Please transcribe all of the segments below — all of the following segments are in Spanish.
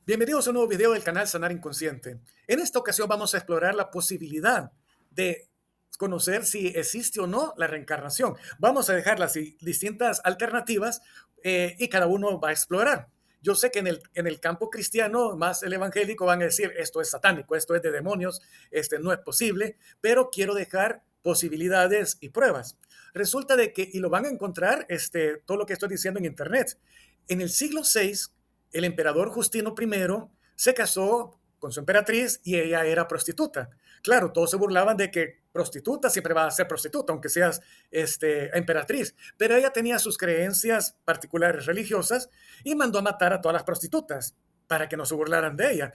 Bienvenidos a un nuevo video del canal Sanar Inconsciente. En esta ocasión vamos a explorar la posibilidad de conocer si existe o no la reencarnación. Vamos a dejar las distintas alternativas y cada uno va a explorar. Yo sé que en el campo cristiano, más el evangélico, van a decir esto es satánico, esto es de demonios, este no es posible, pero quiero dejar posibilidades y pruebas. Resulta de que, y lo van a encontrar, todo lo que estoy diciendo en internet, en el siglo VI el emperador Justino I se casó con su emperatriz y ella era prostituta. Claro, todos se burlaban de que prostituta siempre va a ser prostituta, aunque seas emperatriz, pero ella tenía sus creencias particulares religiosas y mandó a matar a todas las prostitutas para que no se burlaran de ella.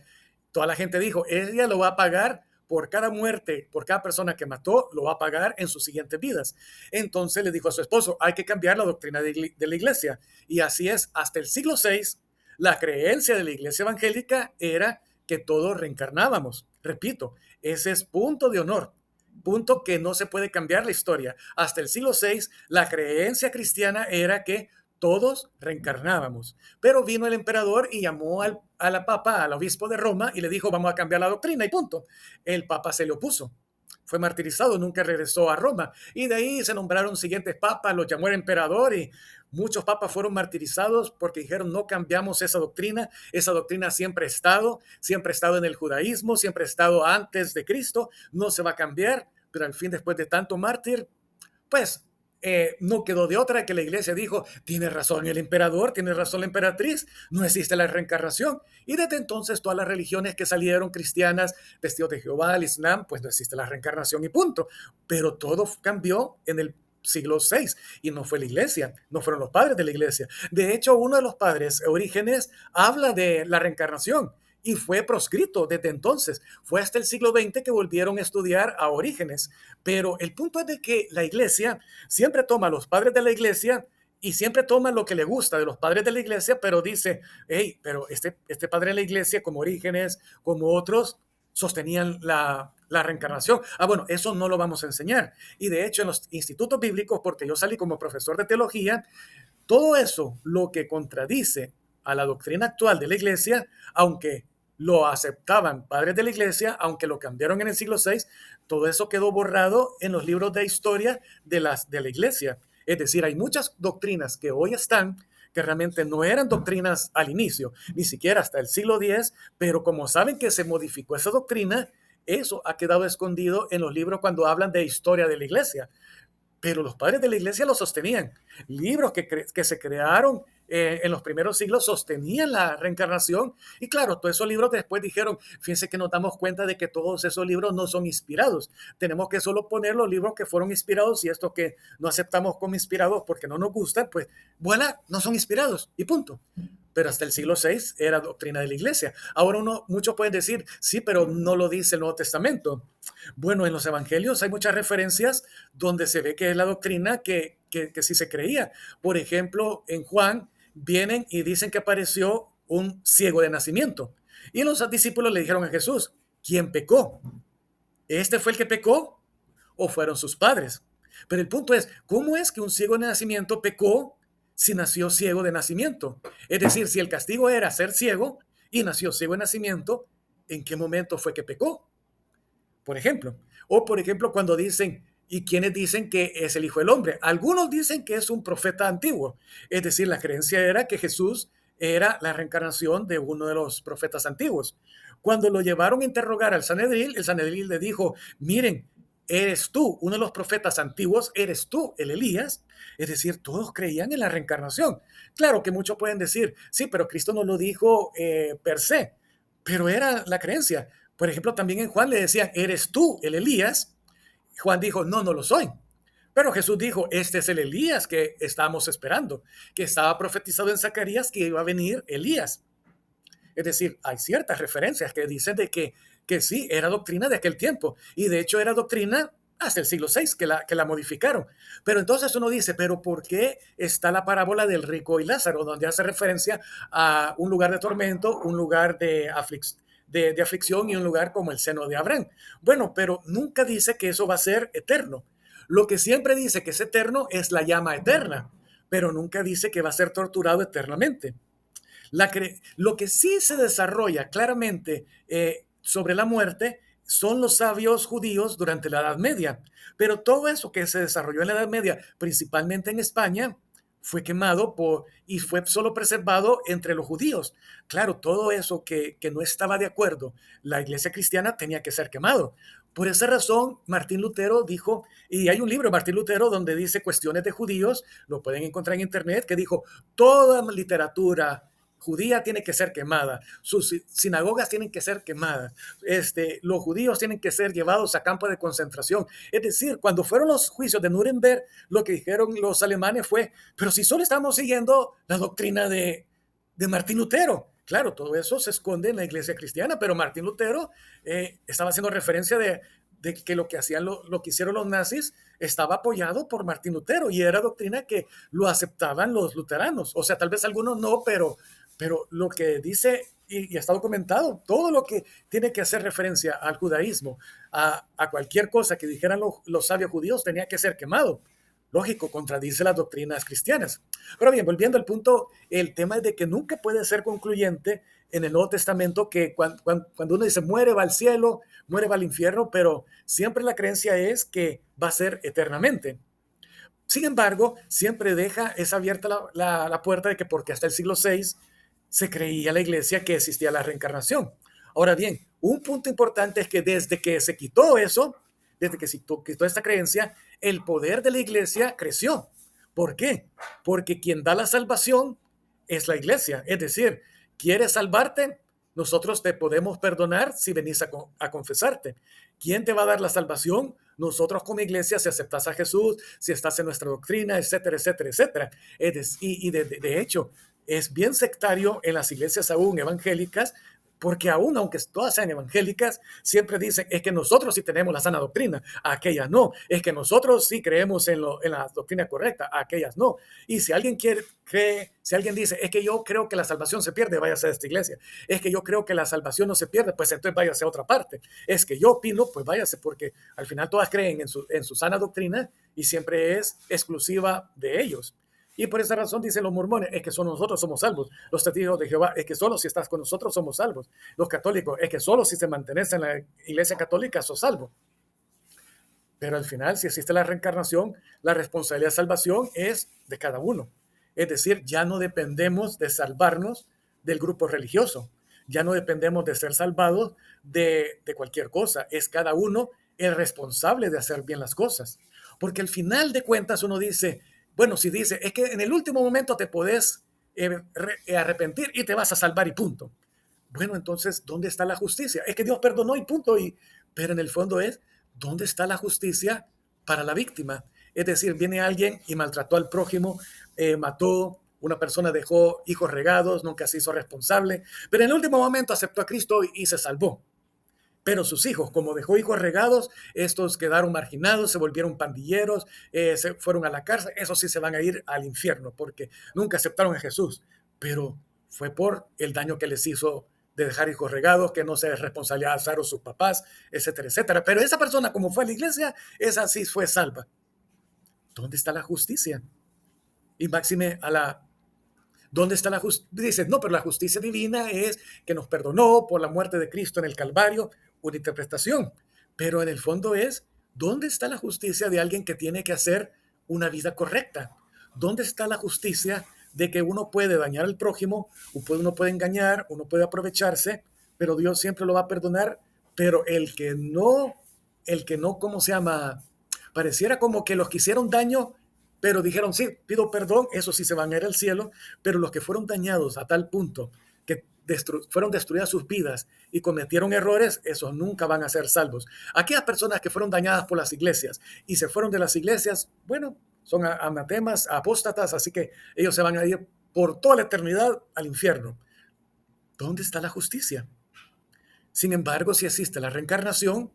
Toda la gente dijo, ella lo va a pagar por cada muerte, por cada persona que mató, lo va a pagar en sus siguientes vidas. Entonces le dijo a su esposo, hay que cambiar la doctrina de la iglesia. Y así es, hasta el siglo VI la creencia de la iglesia evangélica era que todos reencarnábamos. Repito, ese es punto de honor, punto que no se puede cambiar la historia. Hasta el siglo VI, la creencia cristiana era que todos reencarnábamos. Pero vino el emperador y llamó a la papa, al obispo de Roma, y le dijo, vamos a cambiar la doctrina y punto. El papa se le opuso. Fue martirizado, nunca regresó a Roma. Y de ahí se nombraron siguientes papas, los llamó el emperador y muchos papas fueron martirizados porque dijeron no cambiamos esa doctrina. Esa doctrina siempre ha estado en el judaísmo, siempre ha estado antes de Cristo, no se va a cambiar, pero al fin después de tanto mártir, pues no quedó de otra que la iglesia dijo, tiene razón el emperador, tiene razón la emperatriz, no existe la reencarnación. Y desde entonces todas las religiones que salieron cristianas, testigos de Jehová, el Islam, pues no existe la reencarnación y punto. Pero todo cambió en el siglo VI y no fue la iglesia, no fueron los padres de la iglesia. De hecho, uno de los padres, Orígenes, habla de la reencarnación y fue proscrito desde entonces. Fue hasta el siglo XX que volvieron a estudiar a Orígenes. Pero el punto es de que la iglesia siempre toma a los padres de la iglesia y siempre toma lo que le gusta de los padres de la iglesia, pero dice, hey, pero este padre de la iglesia, como Orígenes, como otros, sostenían la reencarnación. Bueno, eso no lo vamos a enseñar. Y de hecho, en los institutos bíblicos, porque yo salí como profesor de teología, todo eso, lo que contradice a la doctrina actual de la iglesia, aunque lo aceptaban padres de la iglesia, aunque lo cambiaron en el siglo VI, todo eso quedó borrado en los libros de historia de la iglesia. Es decir, hay muchas doctrinas que hoy están que realmente no eran doctrinas al inicio, ni siquiera hasta el siglo X, pero como saben que se modificó esa doctrina, eso ha quedado escondido en los libros cuando hablan de historia de la iglesia. Pero los padres de la iglesia lo sostenían. Libros que se crearon en los primeros siglos sostenían la reencarnación. Y claro, todos esos libros después dijeron, fíjense que nos damos cuenta de que todos esos libros no son inspirados. Tenemos que solo poner los libros que fueron inspirados y estos que no aceptamos como inspirados porque no nos gustan, pues, bueno, no son inspirados y punto. Pero hasta el siglo VI era doctrina de la iglesia. Ahora muchos pueden decir, sí, pero no lo dice el Nuevo Testamento. Bueno, en los evangelios hay muchas referencias donde se ve que es la doctrina que sí se creía. Por ejemplo, en Juan vienen y dicen que apareció un ciego de nacimiento. Y los discípulos le dijeron a Jesús, ¿quién pecó? ¿Este fue el que pecó o fueron sus padres? Pero el punto es, ¿cómo es que un ciego de nacimiento pecó si nació ciego de nacimiento? Es decir, si el castigo era ser ciego y nació ciego de nacimiento, ¿en qué momento fue que pecó? Por ejemplo. O por ejemplo, cuando dicen, ¿y quienes dicen que es el Hijo del Hombre? Algunos dicen que es un profeta antiguo. Es decir, la creencia era que Jesús era la reencarnación de uno de los profetas antiguos. Cuando lo llevaron a interrogar al Sanedril, el Sanedril le dijo, miren, eres tú, uno de los profetas antiguos, eres tú, el Elías. Es decir, todos creían en la reencarnación. Claro que muchos pueden decir, sí, pero Cristo no lo dijo per se, pero era la creencia. Por ejemplo, también en Juan le decían, ¿eres tú el Elías? Juan dijo, no, no lo soy. Pero Jesús dijo, este es el Elías que estábamos esperando, que estaba profetizado en Zacarías que iba a venir Elías. Es decir, hay ciertas referencias que dicen de que sí, era doctrina de aquel tiempo. Y de hecho era doctrina hasta el siglo VI que la modificaron. Pero entonces uno dice, ¿pero por qué está la parábola del rico y Lázaro, donde hace referencia a un lugar de tormento, un lugar de aflicción y un lugar como el seno de Abraham? Bueno, pero nunca dice que eso va a ser eterno. Lo que siempre dice que es eterno es la llama eterna, pero nunca dice que va a ser torturado eternamente. Lo que sí se desarrolla claramente sobre la muerte son los sabios judíos durante la Edad Media. Pero todo eso que se desarrolló en la Edad Media, principalmente en España, fue quemado y fue solo preservado entre los judíos. Claro, todo eso que no estaba de acuerdo la iglesia cristiana tenía que ser quemado. Por esa razón, Martín Lutero dijo, y hay un libro de Martín Lutero donde dice cuestiones de judíos, lo pueden encontrar en internet, que dijo, toda literatura judía tiene que ser quemada, sus sinagogas tienen que ser quemadas, los judíos tienen que ser llevados a campos de concentración. Es decir, cuando fueron los juicios de Nuremberg, lo que dijeron los alemanes fue, pero si solo estamos siguiendo la doctrina de Martín Lutero. Claro, todo eso se esconde en la iglesia cristiana, pero Martín Lutero estaba haciendo referencia de que lo que hacían lo que hicieron los nazis estaba apoyado por Martín Lutero y era doctrina que lo aceptaban los luteranos. O sea, tal vez algunos no, pero lo que dice, y está documentado, todo lo que tiene que hacer referencia al judaísmo, a cualquier cosa que dijeran los sabios judíos, tenía que ser quemado. Lógico, contradice las doctrinas cristianas. Pero bien, volviendo al punto, el tema es de que nunca puede ser concluyente en el Nuevo Testamento que cuando uno dice muere va al cielo, muere va al infierno, pero siempre la creencia es que va a ser eternamente. Sin embargo, siempre deja esa abierta la puerta de que porque hasta el siglo VI se creía la iglesia que existía la reencarnación. Ahora bien, un punto importante es que desde que se quitó eso, desde que se quitó esta creencia, el poder de la iglesia creció. ¿Por qué? Porque quien da la salvación es la iglesia. Es decir, ¿quieres salvarte? Nosotros te podemos perdonar si venís a confesarte. ¿Quién te va a dar la salvación? Nosotros como iglesia, si aceptas a Jesús, si estás en nuestra doctrina, etcétera, etcétera, etcétera. De hecho, es bien sectario en las iglesias aún evangélicas, porque aún aunque todas sean evangélicas, siempre dicen, es que nosotros sí tenemos la sana doctrina, aquellas no, es que nosotros sí creemos en la doctrina correcta, aquellas no. Y si alguien si alguien dice, es que yo creo que la salvación se pierde, váyase a esta iglesia. Es que yo creo que la salvación no se pierde, pues entonces váyase a otra parte. Es que yo opino, pues váyase, porque al final todas creen en su sana doctrina y siempre es exclusiva de ellos. Y por esa razón dicen los mormones, es que solo nosotros somos salvos. Los testigos de Jehová, es que solo si estás con nosotros somos salvos. Los católicos, es que solo si te mantienes en la iglesia católica sos salvo. Pero al final, si existe la reencarnación, la responsabilidad de salvación es de cada uno. Es decir, ya no dependemos de salvarnos del grupo religioso. Ya no dependemos de ser salvados de cualquier cosa. Es cada uno el responsable de hacer bien las cosas. Porque al final de cuentas uno dice, bueno, si dice, es que en el último momento te podés arrepentir y te vas a salvar y punto. Bueno, entonces, ¿dónde está la justicia? Es que Dios perdonó y punto. Pero en el fondo es, ¿dónde está la justicia para la víctima? Es decir, viene alguien y maltrató al prójimo, mató, una persona dejó hijos regados, nunca se hizo responsable, pero en el último momento aceptó a Cristo y se salvó. Pero sus hijos, como dejó hijos regados, estos quedaron marginados, se volvieron pandilleros, se fueron a la cárcel, esos sí se van a ir al infierno porque nunca aceptaron a Jesús. Pero fue por el daño que les hizo de dejar hijos regados, que no se responsabilizaron sus papás, etcétera, etcétera. Pero esa persona, como fue a la iglesia, esa sí fue salva. ¿Dónde está la justicia? Y máxime ¿dónde está la justicia? Dices, no, pero la justicia divina es que nos perdonó por la muerte de Cristo en el Calvario, una interpretación. Pero en el fondo es, ¿dónde está la justicia de alguien que tiene que hacer una vida correcta? ¿Dónde está la justicia de que uno puede dañar al prójimo, uno puede engañar, uno puede aprovecharse, pero Dios siempre lo va a perdonar? Pero el que no, ¿cómo se llama? Pareciera como que los que hicieron daño pero dijeron, sí, pido perdón, eso sí se van a ir al cielo, pero los que fueron dañados a tal punto que fueron destruidas sus vidas y cometieron errores, esos nunca van a ser salvos. Aquellas personas que fueron dañadas por las iglesias y se fueron de las iglesias, bueno, son anatemas, apóstatas, así que ellos se van a ir por toda la eternidad al infierno. ¿Dónde está la justicia? Sin embargo, si existe la reencarnación,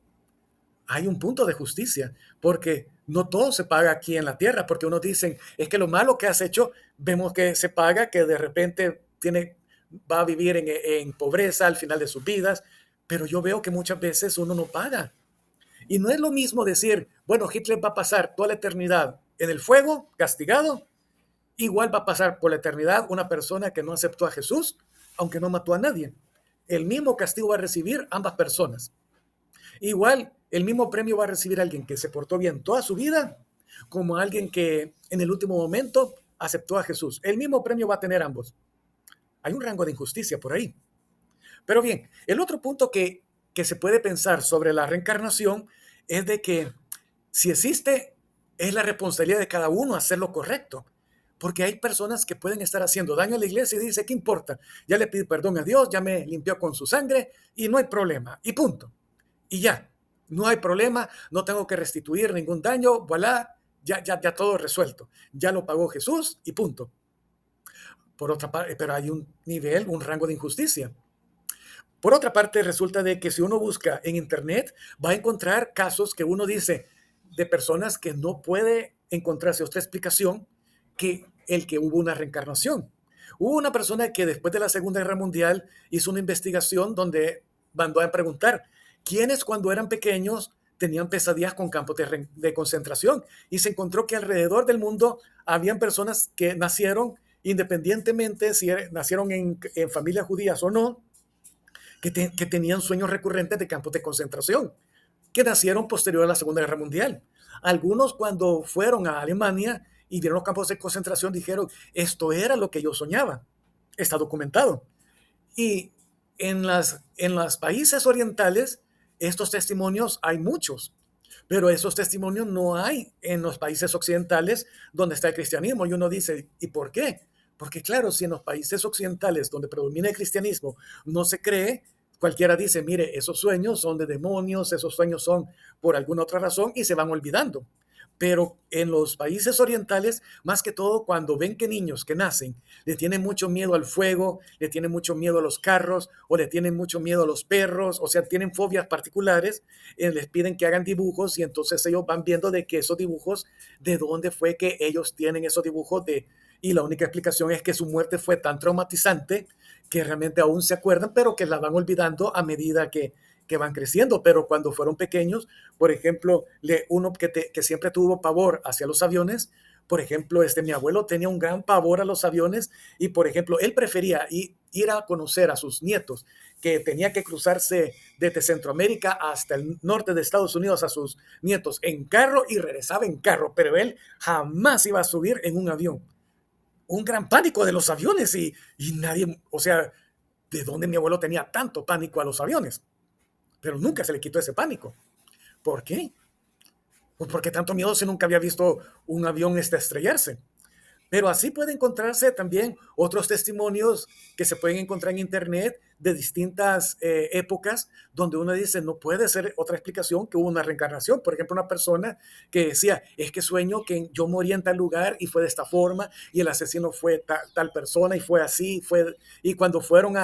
hay un punto de justicia, porque no todo se paga aquí en la tierra, porque uno dice, es que lo malo que has hecho, vemos que se paga, que de repente va a vivir en pobreza al final de sus vidas, pero yo veo que muchas veces uno no paga. Y no es lo mismo decir, bueno, Hitler va a pasar toda la eternidad en el fuego, castigado, Igual va a pasar por la eternidad una persona que no aceptó a Jesús, aunque no mató a nadie. El mismo castigo va a recibir ambas personas. Igual, el mismo premio va a recibir alguien que se portó bien toda su vida, como alguien que en el último momento aceptó a Jesús. El mismo premio va a tener ambos. Hay un rango de injusticia por ahí. Pero bien, el otro punto que se puede pensar sobre la reencarnación es de que si existe, es la responsabilidad de cada uno hacer lo correcto. Porque hay personas que pueden estar haciendo daño a la iglesia y dice, ¿qué importa? Ya le pido perdón a Dios, ya me limpió con su sangre y no hay problema. Y punto. Y ya, no hay problema, no tengo que restituir ningún daño, voilà, ya todo resuelto. Ya lo pagó Jesús y punto. Por otra parte, pero hay un nivel, un rango de injusticia. Por otra parte, resulta de que si uno busca en internet, va a encontrar casos que uno dice de personas que no puede encontrarse otra explicación que el que hubo una reencarnación. Hubo una persona que después de la Segunda Guerra Mundial hizo una investigación donde mandó a preguntar quiénes cuando eran pequeños tenían pesadillas con campos de concentración y se encontró que alrededor del mundo habían personas que nacieron independientemente si nacieron en familias judías o no, que tenían sueños recurrentes de campos de concentración, que nacieron posterior a la Segunda Guerra Mundial. Algunos cuando fueron a Alemania y vieron los campos de concentración dijeron, esto era lo que yo soñaba. Está documentado. Y en los países orientales, estos testimonios hay muchos, pero esos testimonios no hay en los países occidentales donde está el cristianismo. Y uno dice, ¿y por qué? Porque claro, si en los países occidentales donde predomina el cristianismo no se cree, cualquiera dice, mire, esos sueños son de demonios, esos sueños son por alguna otra razón y se van olvidando. Pero en los países orientales, más que todo, cuando ven que niños que nacen le tienen mucho miedo al fuego, le tienen mucho miedo a los carros o le tienen mucho miedo a los perros, o sea, tienen fobias particulares, les piden que hagan dibujos y entonces ellos van viendo de que esos dibujos, de dónde fue que ellos tienen esos dibujos y la única explicación es que su muerte fue tan traumatizante que realmente aún se acuerdan, pero que la van olvidando a medida que van creciendo, pero cuando fueron pequeños, por ejemplo, uno que siempre tuvo pavor hacia los aviones, por ejemplo, mi abuelo tenía un gran pavor a los aviones y, por ejemplo, él prefería ir a conocer a sus nietos, que tenía que cruzarse desde Centroamérica hasta el norte de Estados Unidos a sus nietos en carro y regresaba en carro, pero él jamás iba a subir en un avión. Un gran pánico de los aviones y nadie, o sea, ¿de dónde mi abuelo tenía tanto pánico a los aviones? Pero nunca se le quitó ese pánico. ¿Por qué? Pues porque tanto miedo si nunca había visto un avión estrellarse. Pero así puede encontrarse también otros testimonios que se pueden encontrar en internet de distintas épocas donde uno dice no puede ser otra explicación que hubo una reencarnación. Por ejemplo, una persona que decía es que sueño que yo morí en tal lugar y fue de esta forma y el asesino fue tal persona y fue así. Y cuando fueron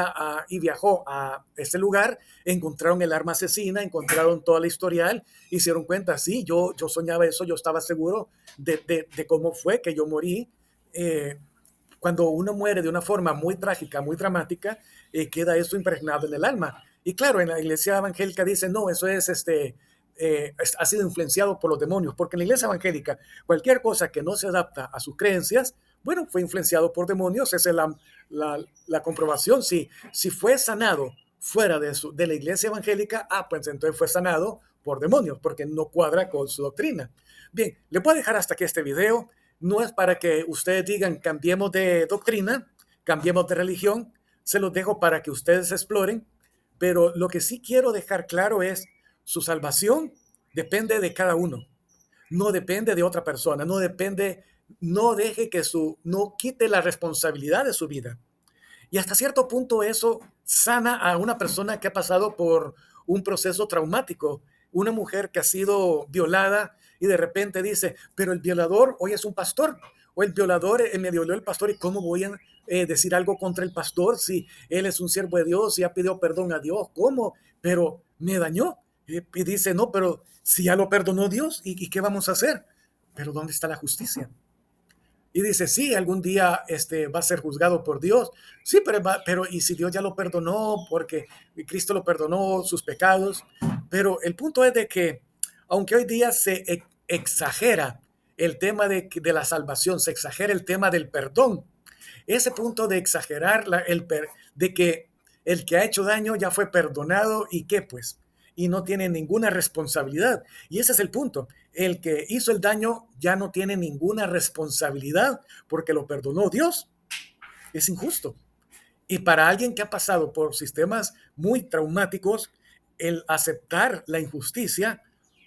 y viajó a ese lugar, encontraron el arma asesina, encontraron toda la historial, hicieron cuenta, sí, yo soñaba eso, yo estaba seguro de cómo fue que yo morí. eh, Cuando uno muere de una forma muy trágica, muy dramática, queda eso impregnado en el alma. Y claro, en la iglesia evangélica dicen, no, eso ha sido influenciado por los demonios, porque en la iglesia evangélica cualquier cosa que no se adapta a sus creencias, bueno, fue influenciado por demonios, esa es la comprobación. Si fue sanado fuera de la iglesia evangélica, pues entonces fue sanado por demonios, porque no cuadra con su doctrina. Bien, le puedo dejar hasta aquí este video. No es para que ustedes digan cambiemos de doctrina, cambiemos de religión, se los dejo para que ustedes exploren, pero lo que sí quiero dejar claro es su salvación depende de cada uno, no depende de otra persona, no deje que no quite la responsabilidad de su vida. Y hasta cierto punto eso sana a una persona que ha pasado por un proceso traumático, una mujer que ha sido violada y de repente dice, pero el violador hoy es un pastor, o el violador me violó el pastor y cómo voy a decir algo contra el pastor si él es un siervo de Dios y ha pedido perdón a Dios, ¿cómo? Pero me dañó. Y dice, no, pero si ya lo perdonó Dios, ¿y qué vamos a hacer? Pero ¿dónde está la justicia? Y dice, sí, algún día va a ser juzgado por Dios. Sí, pero ¿y si Dios ya lo perdonó porque Cristo lo perdonó sus pecados? Pero el punto es de que, aunque hoy día se exagera el tema de la salvación, se exagera el tema del perdón. Ese punto de exagerar de que el que ha hecho daño ya fue perdonado y qué pues, y no tiene ninguna responsabilidad. Y ese es el punto. El que hizo el daño ya no tiene ninguna responsabilidad porque lo perdonó Dios. Es injusto. Y para alguien que ha pasado por sistemas muy traumáticos, el aceptar la injusticia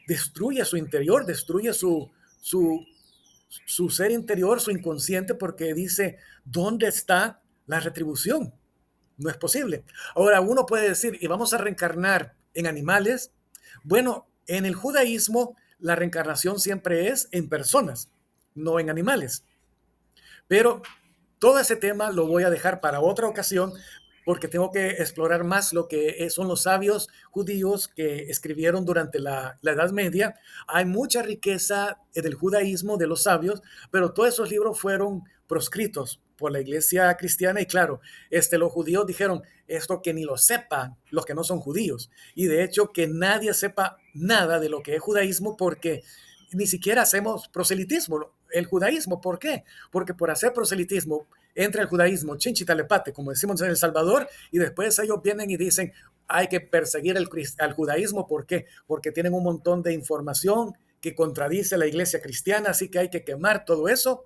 destruye su interior, destruye su, su ser interior, su inconsciente, porque dice, ¿dónde está la retribución? No es posible. Ahora, uno puede decir, ¿y vamos a reencarnar en animales? Bueno, en el judaísmo, la reencarnación siempre es en personas, no en animales. Pero todo ese tema lo voy a dejar para otra ocasión porque tengo que explorar más lo que son los sabios judíos que escribieron durante la Edad Media. Hay mucha riqueza del judaísmo, de los sabios, pero todos esos libros fueron proscritos por la iglesia cristiana y claro, los judíos dijeron esto que ni lo sepan los que no son judíos y de hecho que nadie sepa nada de lo que es judaísmo porque ni siquiera hacemos proselitismo, el judaísmo. ¿Por qué? Porque por hacer proselitismo entra el judaísmo chinchitalepate, como decimos en El Salvador, y después ellos vienen y dicen hay que perseguir al judaísmo. ¿Por qué? Porque tienen un montón de información que contradice la iglesia cristiana, así que hay que quemar todo eso.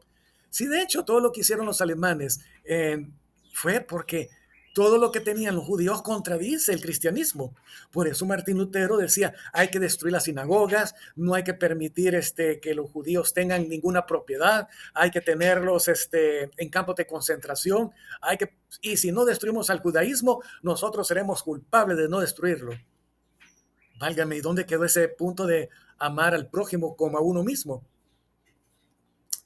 Sí, de hecho, todo lo que hicieron los alemanes fue porque todo lo que tenían los judíos contradice el cristianismo. Por eso Martín Lutero decía, hay que destruir las sinagogas, no hay que permitir que los judíos tengan ninguna propiedad, hay que tenerlos en campos de concentración, y si no destruimos al judaísmo, nosotros seremos culpables de no destruirlo. Válgame, ¿y dónde quedó ese punto de amar al prójimo como a uno mismo?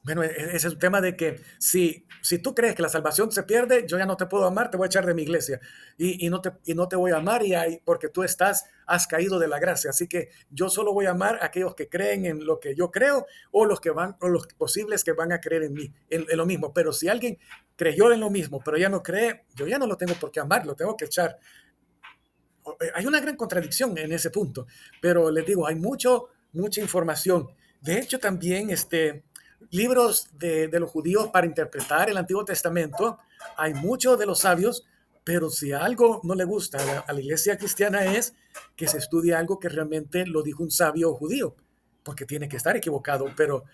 Bueno, ese es el tema de que si tú crees que la salvación se pierde, yo ya no te puedo amar, te voy a echar de mi iglesia y no te voy a amar porque tú has caído de la gracia. Así que yo solo voy a amar a aquellos que creen en lo que yo creo o los posibles que van a creer en mí, en lo mismo. Pero si alguien creyó en lo mismo, pero ya no cree, yo ya no lo tengo por qué amar, lo tengo que echar. Hay una gran contradicción en ese punto, pero les digo, hay mucha información. De hecho, también libros de los judíos para interpretar el Antiguo Testamento, hay muchos de los sabios, pero si algo no le gusta a la iglesia cristiana es que se estudie algo que realmente lo dijo un sabio judío, porque tiene que estar equivocado, pero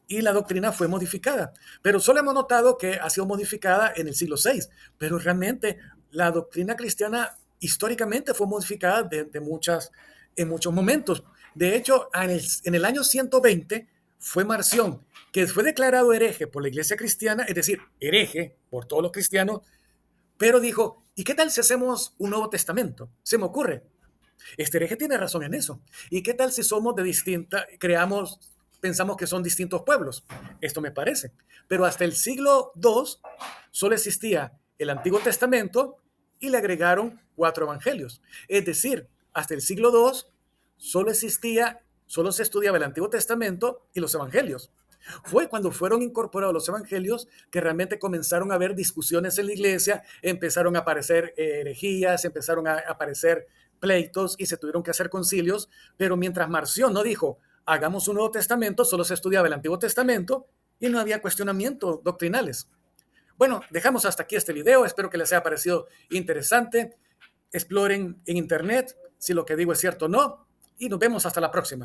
y la doctrina fue modificada. Pero solo hemos notado que ha sido modificada en el siglo VI, pero realmente la doctrina cristiana históricamente fue modificada en muchos momentos. De hecho, en el año 120 fue Marción, que fue declarado hereje por la iglesia cristiana, es decir, hereje por todos los cristianos, pero dijo, ¿y qué tal si hacemos un Nuevo Testamento? Se me ocurre. Este hereje tiene razón en eso. ¿Y qué tal si somos pensamos que son distintos pueblos? Esto me parece. Pero hasta el siglo II solo existía el Antiguo Testamento y le agregaron 4 evangelios. Es decir, hasta el siglo II solo se estudiaba el Antiguo Testamento y los evangelios. Fue cuando fueron incorporados los evangelios que realmente comenzaron a haber discusiones en la iglesia, empezaron a aparecer herejías, empezaron a aparecer pleitos y se tuvieron que hacer concilios, pero mientras Marción no dijo, hagamos un Nuevo Testamento, solo se estudiaba el Antiguo Testamento y no había cuestionamientos doctrinales. Bueno, dejamos hasta aquí este video, espero que les haya parecido interesante. Exploren en internet si lo que digo es cierto o no y nos vemos hasta la próxima.